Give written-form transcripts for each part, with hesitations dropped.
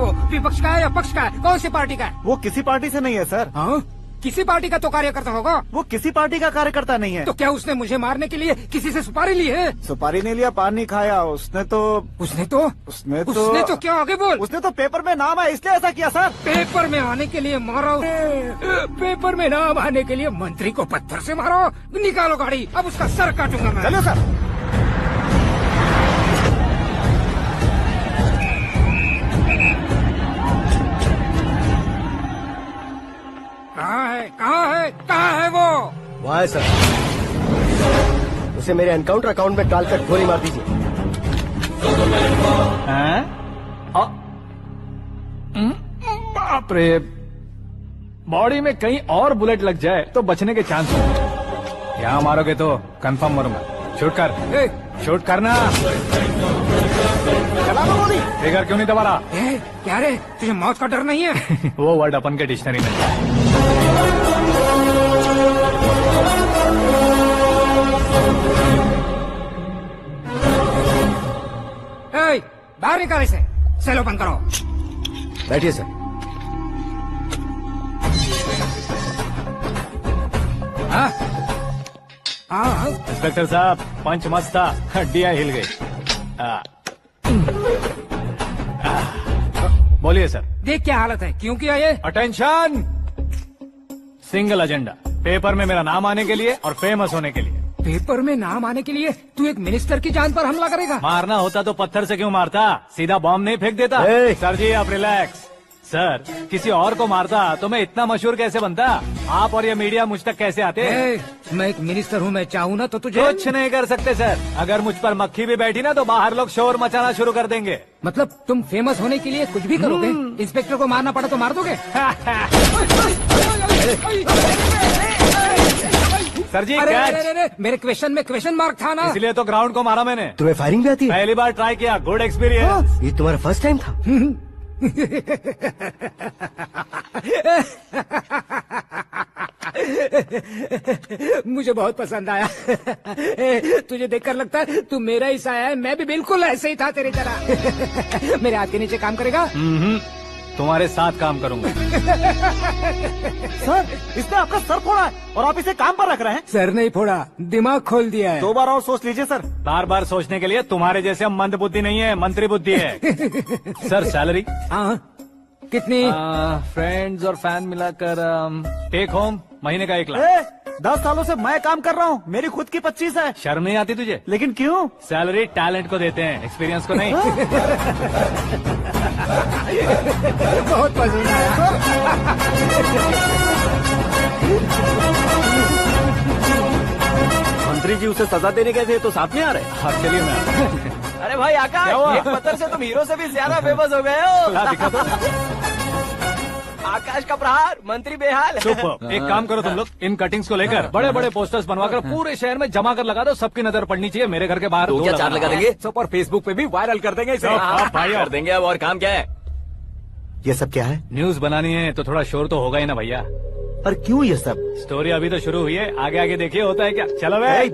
वो? विपक्ष का है या पक्ष का है? कौन सी पार्टी का है? वो किसी पार्टी से नहीं है सर। हाँ? किसी पार्टी का तो कार्यकर्ता होगा। वो किसी पार्टी का कार्यकर्ता नहीं है। तो क्या उसने मुझे मारने के लिए किसी से सुपारी ली है? सुपारी नहीं लिया, पान नहीं खाया। उसने तो क्या आगे बोल? उसने तो पेपर में नाम है इसलिए ऐसा किया सर। पेपर में आने के लिए मारा? पेपर में नाम आने के लिए मंत्री को पत्थर से मारो? निकालो गाड़ी, अब उसका सर काटूंगा मैं। चलो सर। कहाँ है वो? वहाँ है सर। उसे मेरे एनकाउंटर अकाउंट में डालकर गोली मार दीजिए। बाप रे, बॉडी में कहीं और बुलेट लग जाए तो बचने के चांस हो। यहाँ मारोगे तो कंफर्म मरूंगा। शूट कर, शूट करना। चला दो गोली। फिगर क्यों नहीं दबा रहा? क्या रे, तुझे मौत का डर नहीं है? वो वर्ड अपन के डिक्शनरी में है। बाहर निकाले से। सेलो बंद करो। बैठिए सर। इंस्पेक्टर साहब, पंच मस्त था, हड्डियां हिल गई। बोलिए सर। देख क्या हालत है, क्यों किया ये? अटेंशन, सिंगल एजेंडा, पेपर में मेरा नाम आने के लिए और फेमस होने के लिए। पेपर में नाम आने के लिए तू एक मिनिस्टर की जान पर हमला करेगा? मारना होता तो पत्थर से क्यों मारता, सीधा बॉम्ब नहीं फेंक देता। सर जी आप रिलैक्स। सर, किसी और को मारता तो मैं इतना मशहूर कैसे बनता? आप और ये मीडिया मुझ तक कैसे आते? मैं एक मिनिस्टर हूँ, मैं चाहूँ ना तो तुझे कुछ नहीं कर सकते सर। अगर मुझ पर मक्खी भी बैठी ना तो बाहर लोग शोर मचाना शुरू कर देंगे। मतलब तुम फेमस होने के लिए कुछ भी करोगे? इंस्पेक्टर को मारना पड़ा तो मार दोगे? सर जी अरे, मेरे क्वेश्चन में क्वेश्चन मार्क था ना, इसलिए तो ग्राउंड को मारा मैंने। तुम्हें फायरिंग भी आती है? पहली बार ट्राई किया, गुड एक्सपीरियंस। ये तुम्हारा फर्स्ट टाइम था? मुझे बहुत पसंद आया। तुझे देखकर लगता है तू मेरा ही साया है। मैं भी बिल्कुल ऐसे ही था तेरी तरह। मेरे हाथ के नीचे काम करेगा? तुम्हारे साथ काम करूंगा। सर, इसने आपका सर फोड़ा है और आप इसे काम पर रख रहे हैं। सर नहीं फोड़ा, दिमाग खोल दिया है। 2 बार और सोच लीजिए सर। बार बार सोचने के लिए तुम्हारे जैसे मंद बुद्धि नहीं है, मंत्री बुद्धि है। Sir salary? हाँ, कितनी? फ्रेंड्स और फैन मिलाकर टेक होम महीने का 1 लाख। 10 सालों से मैं काम कर रहा हूँ, मेरी खुद की 25 है। शर्म नहीं आती तुझे? लेकिन क्यों? सैलरी टैलेंट को देते हैं, एक्सपीरियंस को नहीं। बहुत पसंद आया। मंत्री जी उसे सजा देने गए थे तो साथ में आ रहे? हाँ चलिए मैं। अरे भाई आकाश, एक पत्थर से तुम हीरो से भी ज्यादा फेमस हो गए हो। दिखा दो। आकाश का प्रहार, मंत्री बेहाल। सुपर। एक काम करो तुम लोग, इन कटिंग्स को लेकर बड़े बड़े पोस्टर्स बनवाकर पूरे शहर में जमा कर लगा दो। सबकी नजर पड़नी चाहिए। मेरे घर के बाहर 2 या 4 लगा देंगे। और फेसबुक पे भी वायरल कर देंगे इसे। कर देंगे। अब और काम क्या है? ये सब क्या है? न्यूज बनानी है तो थोड़ा शोर तो होगा ही ना भैया। पर क्यों ये सब? स्टोरी अभी तो शुरू हुई है, आगे आगे देखिए होता है क्या। चलो भाई।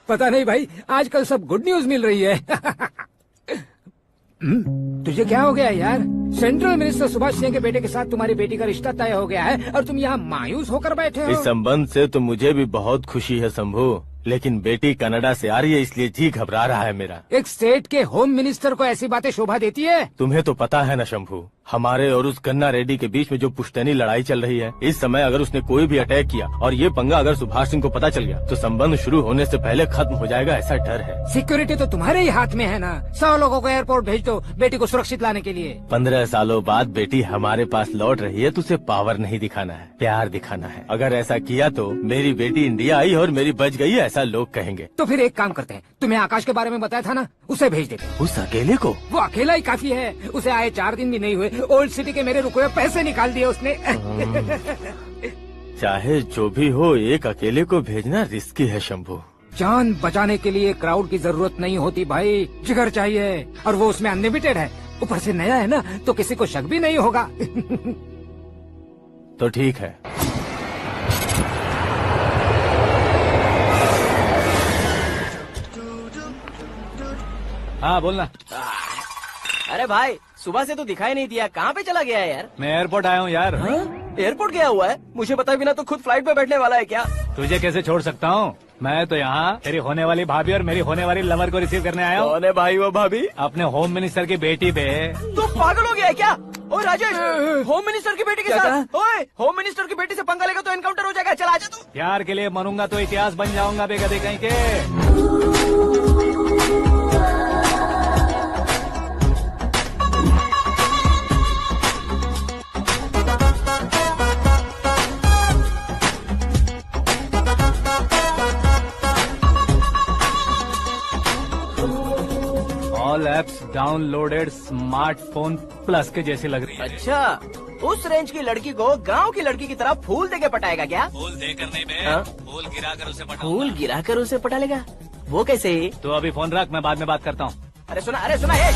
पता नहीं भाई, आजकल सब गुड न्यूज मिल रही है। तुझे क्या हो गया यार? सेंट्रल मिनिस्टर सुभाष सिंह के बेटे के साथ तुम्हारी बेटी का रिश्ता तय हो गया है और तुम यहाँ मायूस होकर बैठे हो। इस संबंध से तो मुझे भी बहुत खुशी है शंभू, लेकिन बेटी कनाडा से आ रही है इसलिए जी घबरा रहा है मेरा। एक स्टेट के होम मिनिस्टर को ऐसी बातें शोभा देती है? तुम्हें तो पता है ना शंभू, हमारे और उस गन्ना रेड्डी के बीच में जो पुश्तैनी लड़ाई चल रही है। इस समय अगर उसने कोई भी अटैक किया और ये पंगा अगर सुभाष सिंह को पता चल गया तो संबंध शुरू होने से पहले खत्म हो जाएगा, ऐसा डर है। सिक्योरिटी तो तुम्हारे ही हाथ में है ना। 100 लोगों को एयरपोर्ट भेज दो बेटी को सुरक्षित लाने के लिए। 15 सालों बाद बेटी हमारे पास लौट रही है तो उसे पावर नहीं दिखाना है, प्यार दिखाना है। अगर ऐसा किया तो मेरी बेटी इंडिया आई और मेरी बच गई, ऐसा लोग कहेंगे। तो फिर एक काम करते हैं, तुम्हें आकाश के बारे में बताया था ना, उसे भेज देते हैं। उस अकेले को? वो अकेला ही काफी है। उसे आए 4 दिन भी नहीं हुए, ओल्ड सिटी के मेरे रुके हुए पैसे निकाल दिए उसने। चाहे जो भी हो, एक अकेले को भेजना रिस्की है शंभू। जान बचाने के लिए क्राउड की जरूरत नहीं होती भाई, जिगर चाहिए, और वो उसमें अनलिमिटेड है। ऊपर से नया है ना तो किसी को शक भी नहीं होगा। तो ठीक है। हाँ बोलना। अरे भाई सुबह से तो दिखाई नहीं दिया, कहाँ पे चला गया है यार? मैं एयरपोर्ट आया हूँ यार। एयरपोर्ट गया हुआ है? मुझे बताए बिना तो खुद फ्लाइट पे बैठने वाला है क्या? तुझे कैसे छोड़ सकता हूँ? मैं तो यहाँ तेरी होने वाली भाभी और मेरी होने वाली लवर को रिसीव करने आया हूँ। कौन है भाई वो भाभी? अपने होम मिनिस्टर की बेटी पे। तो पागल हो गया है क्या? ओए राजेश, होम मिनिस्टर की बेटी के साथ? ओए होम मिनिस्टर की बेटी से पंगा लेगा तो एनकाउंटर हो जाएगा। चल आजा तू। प्यार के लिए मरूंगा तो इतिहास बन जाऊंगा बेगदे कहीं के। All apps downloaded smartphone plus के जैसी लग रही है। अच्छा, उस रेंज की लड़की को गांव की लड़की की तरह फूल देके पटाएगा क्या? फूल देकर नहीं बे, हाँ? फूल गिराकर उसे पटा। फूल गिराकर उसे पटा लेगा? वो कैसे? तो अभी फोन रख, मैं बाद में बात करता हूँ। अरे सुना ये।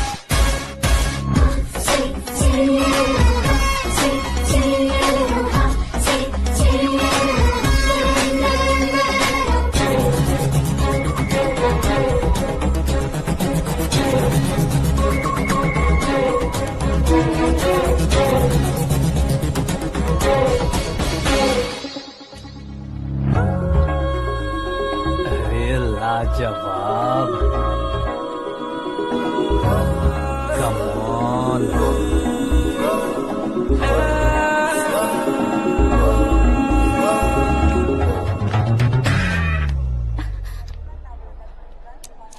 अरे लाजवाब, कम ऑन।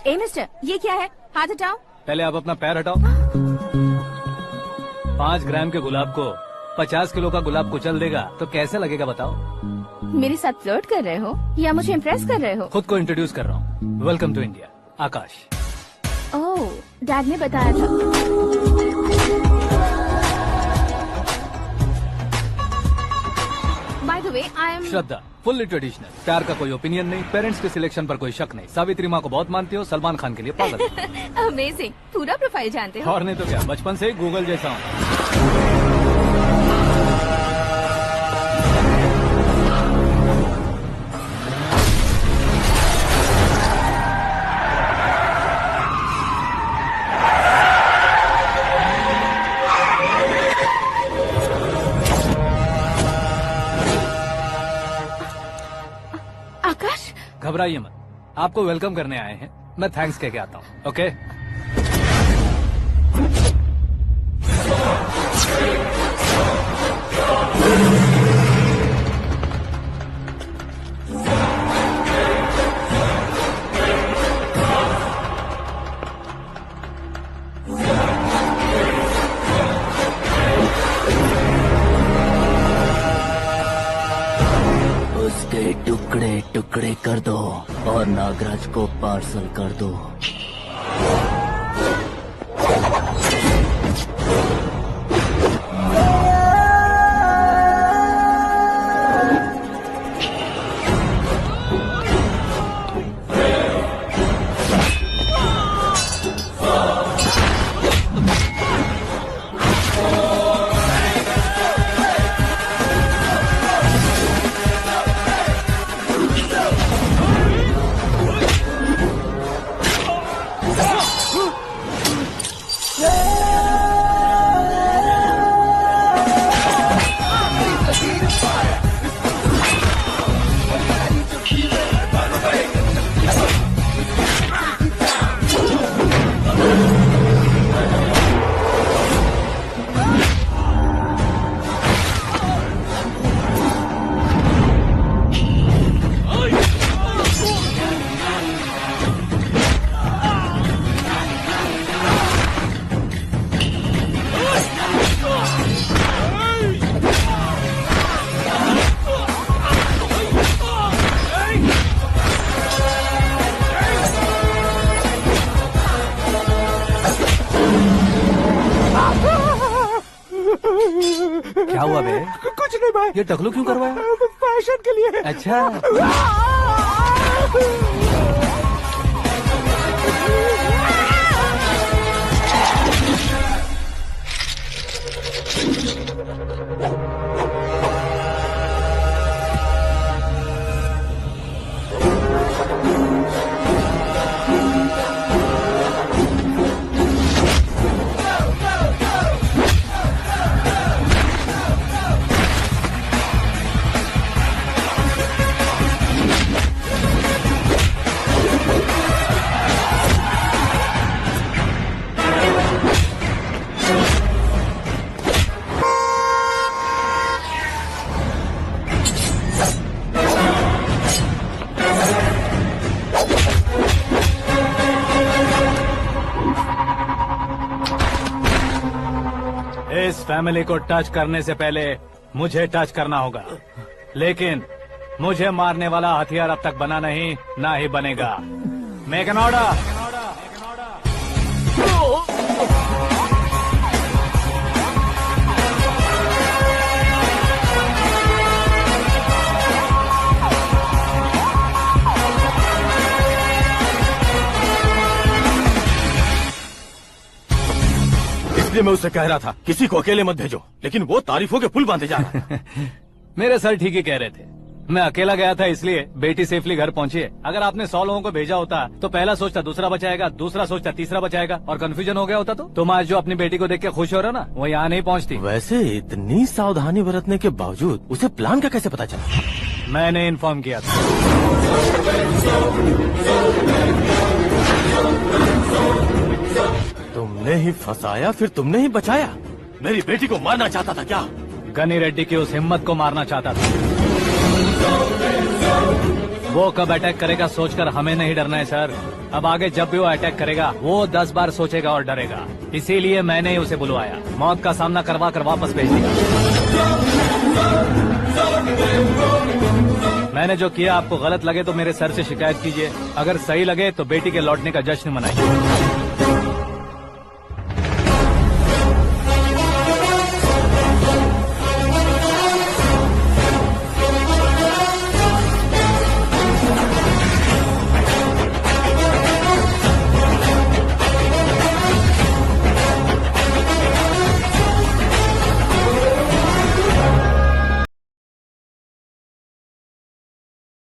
ए मिस्टर, ये क्या है? हाथ हटाओ। पहले आप अपना पैर हटाओ। 5 ग्राम के गुलाब को 50 किलो का गुलाब कुचल देगा तो कैसे लगेगा बताओ? मेरे साथ फ्लर्ट कर रहे हो या मुझे इम्प्रेस कर रहे हो? खुद को इंट्रोड्यूस कर रहा हूँ। Welcome to India, Akash. Oh, dad ने बताया था। By the way, I am Shraddha, fully traditional. प्यार का कोई ओपिनियन नहीं, पेरेंट्स के सिलेक्शन पर कोई शक नहीं। सावित्री माँ को बहुत मानती हो, सलमान खान के लिए पागल। अमेजिंग, पूरा प्रोफाइल जानते हो। और नहीं तो क्या, बचपन से ही गूगल जैसा हूँ। आकाश, घबराइए मत, आपको वेलकम करने आए हैं। मैं थैंक्स कह के आता हूँ। ओके, उसके टुकड़े टुकड़े कर दो और नागराज को पार्सल कर दो। क्या हुआ बे? कुछ नहीं भाई, ये टकलू क्यों करवाया? फैशन के लिए। अच्छा, फैमिली को टच करने से पहले मुझे टच करना होगा, लेकिन मुझे मारने वाला हथियार अब तक बना नहीं, ना ही बनेगा। Make an order. इसलिए मैं उससे कह रहा था किसी को अकेले मत भेजो, लेकिन वो तारीफों के पुल बांधे जा रहा है। मेरे सर ठीक ही कह रहे थे। मैं अकेला गया था इसलिए बेटी सेफली घर पहुंची है। अगर आपने 100 लोगों को भेजा होता तो पहला सोचता दूसरा बचाएगा, दूसरा सोचता तीसरा बचाएगा, और कंफ्यूजन हो गया होता तो तुम आज जो अपनी बेटी को देख के खुश हो रहे हो ना, वो यहाँ नहीं पहुँचती। वैसे इतनी सावधानी बरतने के बावजूद उसे प्लान का कैसे पता चला? मैंने इन्फॉर्म किया था। तुमने ही फंसाया, फिर तुमने ही बचाया। मेरी बेटी को मारना चाहता था क्या? गनी रेड्डी की उस हिम्मत को मारना चाहता था। वो कब अटैक करेगा सोचकर हमें नहीं डरना है सर। अब आगे जब भी वो अटैक करेगा वो 10 बार सोचेगा और डरेगा। इसीलिए मैंने ही उसे बुलवाया, मौत का सामना करवा कर वापस भेज दिया। मैंने जो किया आपको गलत लगे तो मेरे सर से शिकायत कीजिए, अगर सही लगे तो बेटी के लौटने का जश्न मनाइए।